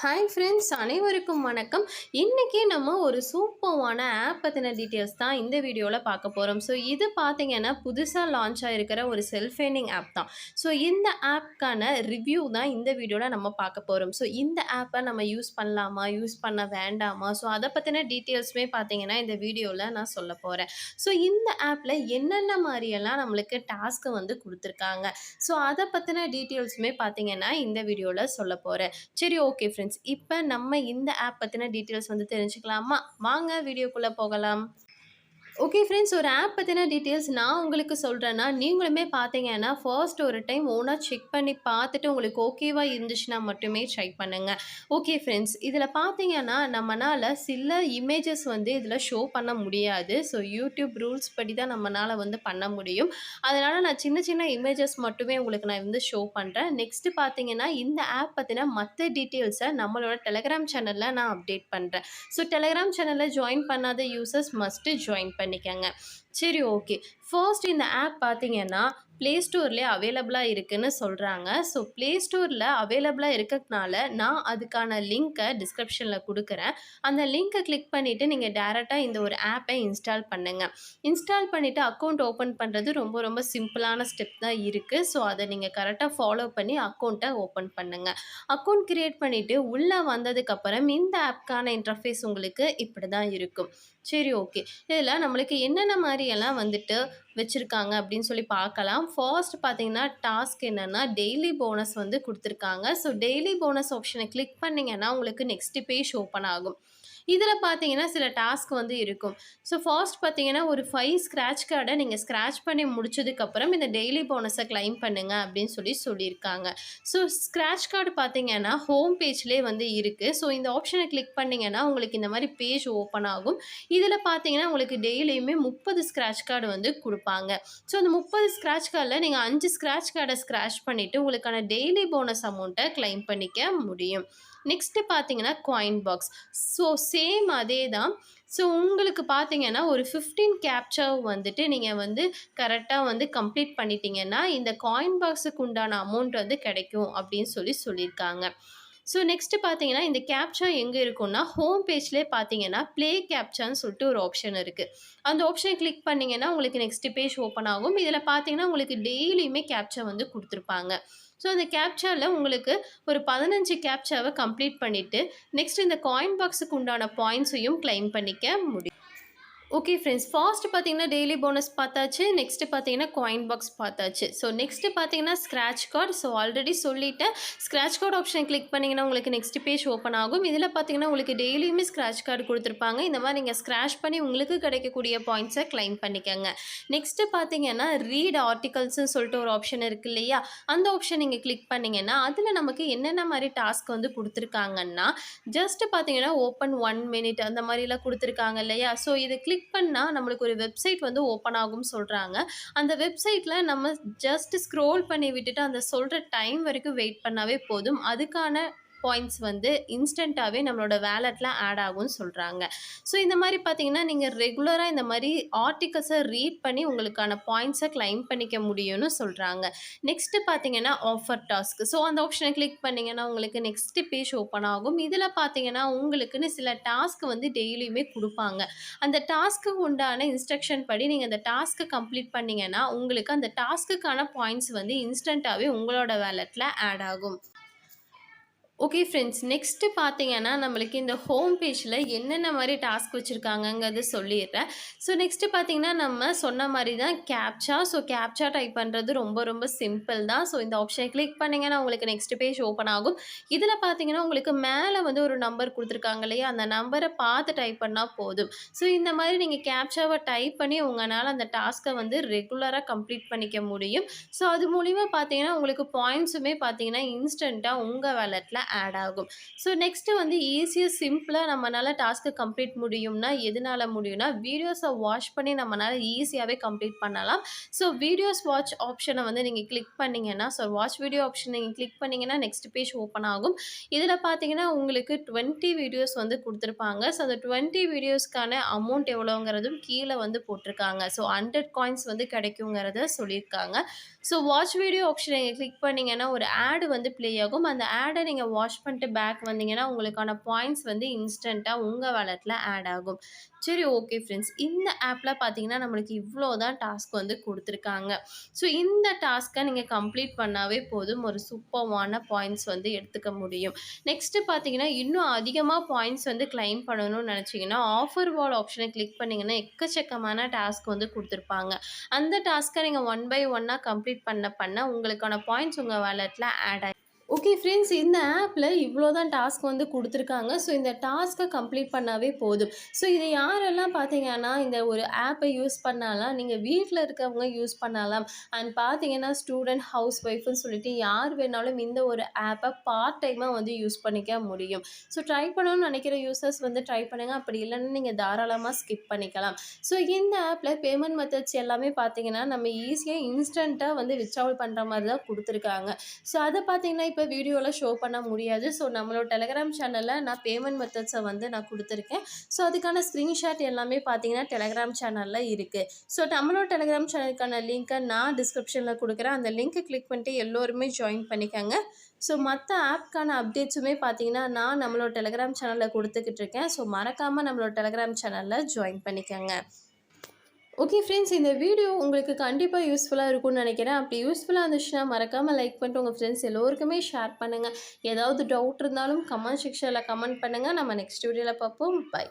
Hi friends, அனைவருக்கும் வணக்கம். இன்றைக்கி நம்ம ஒரு சூப்பர்வான ஆப் பற்றின டீட்டெயில்ஸ் தான் இந்த வீடியோவில் பார்க்க போகிறோம். ஸோ இது பார்த்தீங்கன்னா புதுசாக லான்ச் ஆகிருக்கிற ஒரு செல்ஃப் ஏர்னிங் ஆப் தான். ஸோ இந்த ஆப்க்கான ரிவ்யூ தான் இந்த வீடியோவில் நம்ம பார்க்க போகிறோம். ஸோ இந்த ஆப்பை நம்ம யூஸ் பண்ணலாமா, யூஸ் பண்ண வேண்டாமா, ஸோ அதை பற்றின டீட்டெயில்ஸுமே பார்த்தீங்கன்னா இந்த வீடியோவில் நான் சொல்ல போகிறேன். ஸோ இந்த ஆப்பில் என்னென்ன மாதிரியெல்லாம் நம்மளுக்கு டாஸ்க்கு வந்து கொடுத்துருக்காங்க, ஸோ அதை பற்றின டீட்டெயில்ஸுமே பார்த்தீங்கன்னா இந்த வீடியோவில் சொல்ல போகிறேன். சரி, ஓகே ஃப்ரெண்ட்ஸ், இப்போ நம்ம இந்த ஆப் பற்றின டீட்டெயில்ஸ் வந்து தெரிஞ்சுக்கலாமா? வாங்க வீடியோக்குள்ளே போகலாம். ஓகே ஃப்ரெண்ட்ஸ், ஒரு ஆப் பற்றின டீட்டெயில்ஸ் நான் உங்களுக்கு சொல்கிறேன்னா, நீங்களுமே பார்த்தீங்கன்னா ஃபர்ஸ்ட் ஒரு டைம் ஓனாக செக் பண்ணி பார்த்துட்டு உங்களுக்கு ஓகேவா இருந்துச்சுன்னா மட்டுமே ட்ரை பண்ணுங்கள். ஓகே ஃப்ரெண்ட்ஸ், இதில் பார்த்தீங்கன்னா நம்மளால் சில இமேஜஸ் வந்து இதில் ஷோ பண்ண முடியாது. ஸோ யூடியூப் ரூல்ஸ் படி தான் நம்மளால் வந்து பண்ண முடியும். அதனால் நான் சின்ன சின்ன இமேஜஸ் மட்டுமே உங்களுக்கு நான் வந்து ஷோ பண்ணுறேன். நெக்ஸ்ட்டு பார்த்தீங்கன்னா இந்த ஆப் பற்றின மற்ற டீட்டெயில்ஸை நம்மளோட டெலகிராம் சேனலில் நான் அப்டேட் பண்ணுறேன். ஸோ டெலகிராம் சேனலில் ஜாயின் பண்ணாத யூசர்ஸ் மஸ்ட்டு ஜாயின் பண்ணிக்கங்க. சரி, ஓகே. ஃபர்ஸ்ட் இந்த ஆப் பார்த்தீங்கன்னா ப்ளே ஸ்டோர்லேயே அவைலபிளாக இருக்குதுன்னு சொல்கிறாங்க. ஸோ ப்ளே ஸ்டோரில் அவைலபிளாக இருக்கிறதுனால நான் அதுக்கான லிங்க்கை டிஸ்கிரிப்ஷனில் கொடுக்குறேன். அந்த லிங்க்கை கிளிக் பண்ணிவிட்டு நீங்கள் டேரெக்டாக இந்த ஒரு ஆப்பை இன்ஸ்டால் பண்ணுங்கள். இன்ஸ்டால் பண்ணிவிட்டு அக்கௌண்ட் ஓப்பன் பண்ணுறது ரொம்ப ரொம்ப சிம்பிளான ஸ்டெப் தான் இருக்குது. ஸோ அதை நீங்கள் கரெக்டாக ஃபாலோ பண்ணி அக்கௌண்ட்டை ஓப்பன் பண்ணுங்கள். அக்கௌண்ட் க்ரியேட் பண்ணிவிட்டு உள்ளே வந்ததுக்கப்புறம் இந்த ஆப்க்கான இன்டர்ஃபேஸ் உங்களுக்கு இப்படி தான் இருக்கும். சரி, ஓகே. இதில் நம்மளுக்கு என்னென்ன மாதிரியெல்லாம் வந்துட்டு வச்சுருக்காங்க அப்படின்னு சொல்லி பார்க்கலாம். ஃபர்ஸ்ட் பார்த்தீங்கன்னா டாஸ்க் என்னென்னா டெய்லி போனஸ் வந்து கொடுத்துருக்காங்க. ஸோ டெய்லி போனஸ் ஆப்ஷனை கிளிக் பண்ணிங்கன்னா உங்களுக்கு நெக்ஸ்ட் பேஜ் ஓப்பன் ஆகும். இதில் பார்த்தீங்கன்னா சில டாஸ்க் வந்து இருக்கும். ஸோ ஃபர்ஸ்ட் பார்த்தீங்கன்னா ஒரு 5 ஸ்க்ராட்ச் கார்டை நீங்கள் ஸ்க்ராட்ச் பண்ணி முடிச்சதுக்கப்புறம் இந்த டெய்லி போனஸை கிளைம் பண்ணுங்க அப்படின்னு சொல்லியிருக்காங்க. ஸோ ஸ்க்ராட்ச் கார்டு பார்த்தீங்கன்னா ஹோம் பேஜ்லேயே வந்து இருக்குது. ஸோ இந்த ஆப்ஷனை கிளிக் பண்ணிங்கன்னா உங்களுக்கு இந்த மாதிரி பேஜ் ஓப்பன் ஆகும். இதில் பார்த்தீங்கன்னா உங்களுக்கு டெய்லியுமே 30 ஸ்க்ராட்ச் கார்டு வந்து கொடுப்பாங்க. ஸோ அந்த 30 ஸ்க்ராட்ச் கார்டில் நீங்கள் 5 ஸ்க்ராட்ச் கார்டை ஸ்க்ராட்ச் பண்ணிவிட்டு உங்களுக்கான டெய்லி போனஸ் அமௌண்ட்டை கிளைம் பண்ணிக்க முடியும். நெக்ஸ்ட்டு பார்த்தீங்கன்னா காயின் பாக்ஸ். ஸோ சேம் அதே தான். ஸோ உங்களுக்கு பார்த்தீங்கன்னா ஒரு 15 கேப்சா வந்துட்டு நீங்கள் வந்து கரெக்டாக வந்து கம்ப்ளீட் பண்ணிட்டீங்கன்னா இந்த காயின் பாக்ஸுக்கு உண்டான அமௌண்ட் வந்து கிடைக்கும் அப்படின்னு சொல்லியிருக்காங்க. ஸோ நெக்ஸ்ட்டு பார்த்தீங்கன்னா இந்த கேப்சா எங்கே இருக்குன்னா ஹோம் பேஜ்லேயே பார்த்தீங்கன்னா ப்ளே கேப்சான்னு சொல்லிட்டு ஒரு ஆப்ஷன் இருக்குது. அந்த ஆப்ஷனை கிளிக் பண்ணிங்கன்னா உங்களுக்கு நெக்ஸ்ட் பேஜ் ஓப்பன் ஆகும். இதில் பார்த்தீங்கன்னா உங்களுக்கு டெய்லியுமே கேப்சா வந்து கொடுத்துருப்பாங்க. ஸோ அந்த கேப்சாவில் உங்களுக்கு ஒரு 15 கேப்சாவை கம்ப்ளீட் பண்ணிவிட்டு நெக்ஸ்ட் இந்த காயின் பாக்ஸுக்கு உண்டான பாயிண்ட்ஸையும் கிளைம் பண்ணிக்க முடியும். ஓகே ஃப்ரெண்ட்ஸ், ஃபாஸ்ட் பார்த்தீங்கன்னா டெய்லி போனஸ் பார்த்தாச்சு. நெக்ஸ்ட்டு பார்த்தீங்கன்னா காயின் பாக்ஸ் பார்த்தாச்சு. ஸோ நெக்ஸ்ட்டு பார்த்தீங்கன்னா ஸ்க்ராட்ச் கார்டு. ஸோ ஆல்ரெடி சொல்லிவிட்டேன். ஸ்க்ராட்ச் கார்டு ஆப்ஷன் கிளிக் பண்ணிங்கன்னா உங்களுக்கு நெக்ஸ்ட் பேஜ் ஓப்பன் ஆகும். இதில் பார்த்தீங்கன்னா உங்களுக்கு டெய்லியுமே ஸ்க்ராட்ச் கார்டு கொடுத்துருப்பாங்க. இந்த மாதிரி நீங்கள் ஸ்க்ராட்ச் பண்ணி உங்களுக்கு கிடைக்கக்கூடிய பாயிண்ட்ஸை கிளைம் பண்ணிக்கோங்க. நெக்ஸ்ட்டு பார்த்தீங்கன்னா ரீட் ஆர்டிகல்ஸ்னு சொல்லிட்டு ஒரு ஆப்ஷன் இருக்குது இல்லையா, அந்த ஆப்ஷன் நீங்கள் கிளிக் பண்ணிங்கன்னா அதில் நமக்கு என்னென்ன மாதிரி டாஸ்க் வந்து கொடுத்துருக்காங்கன்னா ஜஸ்ட்டு பார்த்தீங்கன்னா ஓப்பன் 1 மினிட் அந்த மாதிரிலாம் கொடுத்துருக்காங்க இல்லையா. ஸோ இது கிளிக் பண்ணால் நம்மளுக்கு ஒரு வெப்சைட் வந்து ஓப்பன் ஆகும்னு சொல்கிறாங்க. அந்த வெப்சைட்டில் நம்ம ஜஸ்ட் ஸ்க்ரோல் பண்ணி விட்டுட்டு அந்த சொல்கிற டைம் வரைக்கும் வெயிட் பண்ணாவே போதும். அதுக்கான பாயிண்ட்ஸ் வந்து இன்ஸ்டண்ட்டாகவே நம்மளோட வேலெட்டில் ஆட் ஆகும்னு சொல்கிறாங்க. ஸோ இந்த மாதிரி பார்த்தீங்கன்னா நீங்கள் ரெகுலராக இந்த மாதிரி ஆர்டிகல்ஸை ரீட் பண்ணி உங்களுக்கான பாயிண்ட்ஸை கிளைம் பண்ணிக்க முடியும்னு சொல்கிறாங்க. நெக்ஸ்ட்டு பார்த்தீங்கன்னா ஆஃபர் டாஸ்க். ஸோ அந்த ஆப்ஷனை கிளிக் பண்ணிங்கன்னா உங்களுக்கு நெக்ஸ்ட் பேஜ் ஓப்பன் ஆகும். இதில் பார்த்தீங்கன்னா உங்களுக்குன்னு சில டாஸ்க் வந்து டெய்லியுமே கொடுப்பாங்க. அந்த டாஸ்க்கு உண்டான இன்ஸ்ட்ரக்ஷன் படி நீங்கள் அந்த டாஸ்க்கை கம்ப்ளீட் பண்ணிங்கன்னா உங்களுக்கு அந்த டாஸ்க்குக்கான பாயிண்ட்ஸ் வந்து இன்ஸ்டண்ட்டாகவே உங்களோட வேலெட்டில் ஆட் ஆகும். ஓகே ஃப்ரெண்ட்ஸ், நெக்ஸ்ட்டு பார்த்தீங்கன்னா நம்மளுக்கு இந்த ஹோம் பேஜில் என்னென்ன மாதிரி டாஸ்க் வச்சுருக்காங்கங்கிறது சொல்லிடுறேன். ஸோ நெக்ஸ்ட்டு பார்த்தீங்கன்னா நம்ம சொன்ன மாதிரி தான் கேப்சா. ஸோ கேப்சா டைப் பண்ணுறது ரொம்ப ரொம்ப சிம்பிள் தான். ஸோ இந்த ஆப்ஷனை கிளிக் பண்ணிங்கன்னா உங்களுக்கு நெக்ஸ்ட் பேஜ் ஓப்பன் ஆகும். இதில் பார்த்தீங்கன்னா உங்களுக்கு மேலே வந்து ஒரு நம்பர் கொடுத்துருக்காங்க இல்லையா, அந்த நம்பரை பார்த்து டைப் பண்ணால் போதும். ஸோ இந்த மாதிரி நீங்கள் கேப்சாவை டைப் பண்ணி உங்களால் அந்த டாஸ்க்கை வந்து ரெகுலராக கம்ப்ளீட் பண்ணிக்க முடியும். ஸோ அது மூலிமா பார்த்தீங்கன்னா உங்களுக்கு பாயிண்ட்ஸுமே பார்த்தீங்கன்னா இன்ஸ்டண்ட்டாக உங்கள் வேலெட்டில் ஆட் ஆகும். ஸோ நெக்ஸ்ட்டு வந்து ஈஸியாக சிம்பிளாக நம்மளால் டாஸ்க்கை கம்ப்ளீட் முடியும்னா எதனால் முடியும்னா வீடியோஸை வாட்ச் பண்ணி நம்மளால் ஈஸியாகவே கம்ப்ளீட் பண்ணலாம். ஸோ வீடியோஸ் வாட்ச் ஆப்ஷனை வந்து நீங்கள் கிளிக் பண்ணிங்கன்னா, ஸோ வாட்ச் வீடியோ ஆப்ஷன் நீங்கள் கிளிக் பண்ணிங்கன்னா நெக்ஸ்ட் பேஜ் ஓப்பன் ஆகும். இதில் பார்த்தீங்கன்னா உங்களுக்கு 20 வீடியோஸ் வந்து கொடுத்துருப்பாங்க. ஸோ அந்த 20 வீடியோஸ்க்கான அமௌண்ட் எவ்வளோங்கிறதும் கீழே வந்து போட்டிருக்காங்க. ஸோ 100 காயின்ஸ் வந்து கிடைக்குங்கிறத சொல்லியிருக்காங்க. ஸோ வாட்ச் வீடியோ ஆப்ஷனை நீங்கள் கிளிக் பண்ணிங்கன்னா ஒரு ஆடு வந்து ப்ளே ஆகும். அந்த ஆடை நீங்கள் வாஷ் பண்ணிட்டு பேக் வந்தீங்கன்னா, உங்களுக்கான பாயிண்ட்ஸ் வந்து இன்ஸ்டன்ட்டா உங்க வாலெட்ல ஆட் ஆகும். சரி, ஓகே ஃப்ரெண்ட்ஸ். இந்த ஆப்ல பார்த்தீங்கன்னா, நம்மளுக்கு இவ்ளோ தான் டாஸ்க் வந்து குடுத்துருக்காங்க. ஸோ இந்த டாஸ்க்க நீங்க கம்ப்ளீட் பண்ணாவே போதும். ஒரு சூப்பர்வான பாயிண்ட்ஸ் வந்து எடுத்துக்க முடியும். நெக்ஸ்ட்டு பார்த்தீங்கன்னா, இன்னும் அதிகமா பாயிண்ட்ஸ் வந்து கிளைம் பண்ணணும்னு நெனச்சீங்கன்னா, ஆஃபர் வால் ஆப்ஷன கிளிக் பண்ணீங்கன்னா, எக்கச்சக்கமான டாஸ்க் வந்து குடுத்துருப்பாங்க. அந்த டாஸ்க்க நீங்க ஒன் பை ஒன்னா கம்ப்ளீட் பண்ண உங்களுக்கான பாயிண்ட்ஸ் உங்க வாலெட்ல ஆட் ஆயி ஓகே ஃப்ரெண்ட்ஸ், இந்த ஆப்ல இவ்ளோ தான் டாஸ்க் வந்து குடுத்துருக்காங்க. ஸோ இந்த டாஸ்க்க கம்ப்ளீட் பண்ணாவே போதும். ஸோ இத யாரெல்லாம் பார்த்தீங்கன்னா, இந்த ஒரு ஆப்ப யூஸ் பண்ணலாம், நீங்க வீட்ல இருக்கவங்க யூஸ் பண்ணலாம். அண்ட் பார்த்தீங்கன்னா, ஸ்டூடண்ட், ஹவுஸ் ஒய்ஃப்ன்னு சொல்லிட்டு யார் வேணாலும் இந்த ஒரு ஆப்ப பார்ட் டைமா வந்து யூஸ் பண்ணிக்க முடியும். ஸோ ட்ரை பண்ணணும்னு நெனைக்கிற யூசர்ஸ் வந்து ட்ரை பண்ணுங்க. அப்படி இல்லன்னா நீங்க தாராளமா ஸ்கிப் பண்ணிக்கலாம். ஸோ இந்த ஆப்ல பேமெண்ட் மெத்தட்ஸ் எல்லாமே பார்த்தீங்கன்னா, நம்ம ஈஸியா இன்ஸ்டன்ட்டா வந்து வித்ட்ராவல் பண்ற மாரி தான் குடுத்துருக்காங்க. ஸோ அத பார்த்தீங்கன்னா, இப்ப வீடியோல ஷோ பண்ண முடியாது. ஸோ நம்மளோட டெலகிராம் சேனல்ல நான் பேமெண்ட் மெத்தட்ஸ வந்து நான் குடுத்துருக்கேன். ஸோ அதுக்கான ஸ்க்ரீன்ஷாட் எல்லாமே பார்த்தீங்கன்னா, டெலகிராம் சேனல்ல இருக்கு. ஸோ நம்மளோட டெலகிராம் சேனலுக்கான லிங்க்க நான் டிஸ்கிரிப்ஷன்ல குடுக்குறேன். அந்த லிங்க்க கிளிக் பண்ணிட்டு எல்லோருமே ஜாயின் பண்ணிக்கங்க. ஸோ மத்த ஆப்க்கான அப்டேட்ஸுமே பார்த்தீங்கன்னா, நான் நம்மளோட டெலகிராம் சேனல்ல குடுத்துக்கிட்டு இருக்கேன். ஸோ மறக்காம நம்மளோட டெலகிராம் சேனல்ல ஜாயின் பண்ணிக்கங்க. ஓகே ஃப்ரெண்ட்ஸ், இந்த வீடியோ உங்களுக்கு கண்டிப்பா யூஸ்ஃபுல்லா இருக்கும்னு நெனைக்கிறேன். அப்படி யூஸ்ஃபுல்லா இருந்துச்சுன்னா மறக்காம லைக் பண்ணிட்டு உங்க ஃப்ரெண்ட்ஸ் எல்லோருக்குமே ஷேர் பண்ணுங்க. ஏதாவது டவுட் இருந்தாலும் கமெண்ட் செக்ஷன்ல கமெண்ட் பண்ணுங்க. நம்ம நெக்ஸ்ட் வீடியோல பார்ப்போம். பை.